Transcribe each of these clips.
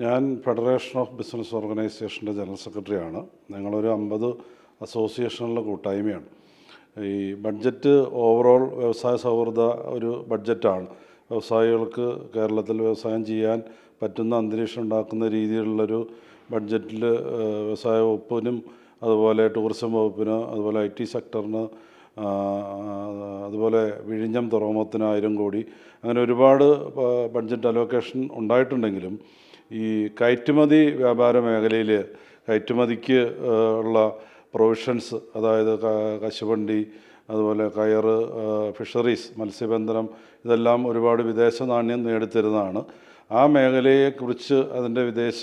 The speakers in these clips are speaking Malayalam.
ഞാൻ ഫെഡറേഷൻ ഓഫ് ബിസിനസ് ഓർഗനൈസേഷൻ്റെ ജനറൽ സെക്രട്ടറിയാണ്. ഞങ്ങളൊരു 50 അസോസിയേഷനുകളുടെ കൂട്ടായ്മയാണ്. ഈ ബഡ്ജറ്റ് ഓവറോൾ വ്യവസായ സൗഹൃദ ഒരു ബഡ്ജറ്റാണ്. വ്യവസായികൾക്ക് കേരളത്തിൽ വ്യവസായം ചെയ്യാൻ പറ്റുന്ന അന്തരീക്ഷം ഉണ്ടാക്കുന്ന രീതിയിലുള്ളൊരു ബഡ്ജറ്റിൽ വ്യവസായ വകുപ്പിനും അതുപോലെ ടൂറിസം വകുപ്പിന് അതുപോലെ IT സെക്ടറിന് അതുപോലെ വിഴിഞ്ഞം തുറമുഖത്തിന് 1000 കോടി അങ്ങനെ ഒരുപാട് ബഡ്ജറ്റ് അലോക്കേഷൻ ഉണ്ടായിട്ടുണ്ടെങ്കിലും ഈ കയറ്റുമതി വ്യാപാര മേഖലയിൽ കയറ്റുമതിക്ക് ഉള്ള പ്രൊവിഷൻസ്, അതായത് കശുവണ്ടി, അതുപോലെ കയറ്, ഫിഷറീസ്, മത്സ്യബന്ധനം, ഇതെല്ലാം ഒരുപാട് വിദേശ നാണ്യം നേടിത്തരുന്നതാണ്. ആ മേഖലയെക്കുറിച്ച് അതിൻ്റെ വിദേശ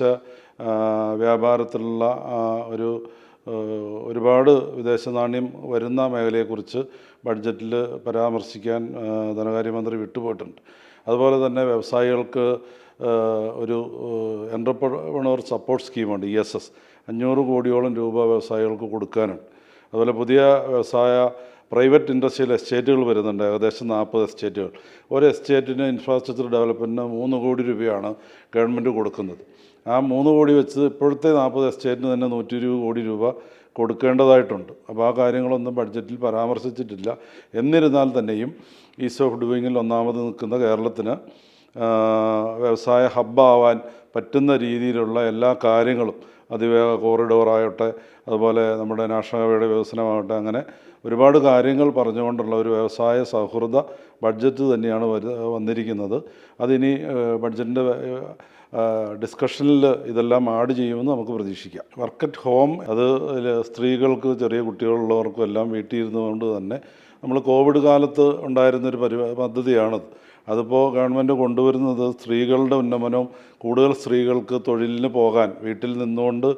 വ്യാപാരത്തിലുള്ള ഒരുപാട് വിദേശ നാണ്യം വരുന്ന മേഖലയെക്കുറിച്ച് ബഡ്ജറ്റിൽ പരാമർശിക്കാൻ ധനകാര്യമന്ത്രി വിട്ടുപോയിട്ടുണ്ട്. അതുപോലെ തന്നെ വ്യവസായികൾക്ക് ഒരു എൻ്റർപ്രണർ സപ്പോർട്ട് സ്കീമുണ്ട്, ESS, 500 കോടിയോളം രൂപ വ്യവസായികൾക്ക് കൊടുക്കാനുണ്ട്. അതുപോലെ പുതിയ വ്യവസായ പ്രൈവറ്റ് ഇൻഡസ്ട്രിയൽ എസ്റ്റേറ്റുകൾ വരുന്നുണ്ട്, ഏകദേശം 40 എസ്റ്റേറ്റുകൾ. ഒരു എസ്റ്റേറ്റിന് ഇൻഫ്രാസ്ട്രക്ചർ ഡെവലപ്മെൻറ്റിന് 3 കോടി രൂപയാണ് ഗവൺമെൻറ് കൊടുക്കുന്നത്. ആ 3 കോടി വെച്ച് ഇപ്പോഴത്തെ 40 എസ്റ്റേറ്റിന് തന്നെ 120 കോടി രൂപ കൊടുക്കേണ്ടതായിട്ടുണ്ട്. അപ്പോൾ ആ കാര്യങ്ങളൊന്നും ബഡ്ജറ്റിൽ പരാമർശിച്ചിട്ടില്ല. എന്നിരുന്നാൽ തന്നെയും ഈസ് ഓഫ് ഡൂയിങ്ങിൽ ഒന്നാമത് നിൽക്കുന്ന കേരളത്തിന് വ്യവസായ ഹബ്ബാവാൻ പറ്റുന്ന രീതിയിലുള്ള എല്ലാ കാര്യങ്ങളും, അതിവേഗ കോറിഡോറാകട്ടെ, അതുപോലെ നമ്മുടെ നാഷണൽ ഹൈവേയുടെ വികസനമാകട്ടെ, അങ്ങനെ ഒരുപാട് കാര്യങ്ങൾ പറഞ്ഞുകൊണ്ടുള്ള ഒരു വ്യവസായ സൗഹൃദ ബഡ്ജറ്റ് തന്നെയാണ് വന്നിരിക്കുന്നത്. അതിനി ബഡ്ജറ്റിൻ്റെ ഡിസ്കഷനിൽ ഇതെല്ലാം ആഡ് ചെയ്യുമെന്ന് നമുക്ക് പ്രതീക്ഷിക്കാം. വർക്ക് അറ്റ് ഹോം, അത് സ്ത്രീകൾക്ക്, ചെറിയ കുട്ടികളുള്ളവർക്കും എല്ലാം വീട്ടിൽ ഇരുന്നുകൊണ്ട് തന്നെ നമ്മൾ കോവിഡ് കാലത്ത് ഉണ്ടായിരുന്നൊരു പദ്ധതിയാണത്. അതിപ്പോൾ ഗവൺമെൻറ് കൊണ്ടുവരുന്നത് സ്ത്രീകളുടെ ഉന്നമനവും, കൂടുതൽ സ്ത്രീകൾക്ക് തൊഴിലിന് പോകാൻ, വീട്ടിൽ നിന്നുകൊണ്ട്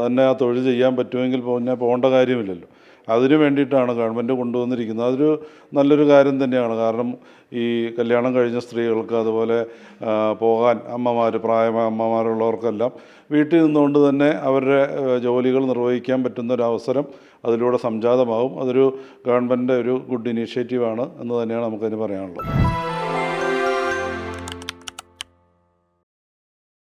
തന്നെ ആ തൊഴിൽ ചെയ്യാൻ പറ്റുമെങ്കിൽ പിന്നെ പോകേണ്ട കാര്യമില്ലല്ലോ. അതിനു വേണ്ടിയിട്ടാണ് ഗവൺമെൻറ് കൊണ്ടുവന്നിരിക്കുന്നത്. അതൊരു നല്ലൊരു കാര്യം തന്നെയാണ്. കാരണം ഈ കല്യാണം കഴിഞ്ഞ സ്ത്രീകൾക്ക്, അതുപോലെ പോകാൻ പ്രായമായ അമ്മമാരുള്ളവർക്കെല്ലാം വീട്ടിൽ നിന്നുകൊണ്ട് തന്നെ അവരുടെ ജോലികൾ നിർവഹിക്കാൻ പറ്റുന്നൊരവസരം അതിലൂടെ സംജാതമാകും. അതൊരു ഗവൺമെൻറ്റിൻ്റെ ഒരു ഗുഡ് ഇനീഷ്യേറ്റീവാണ് എന്ന് തന്നെയാണ് നമുക്കതിന് പറയാനുള്ളത്.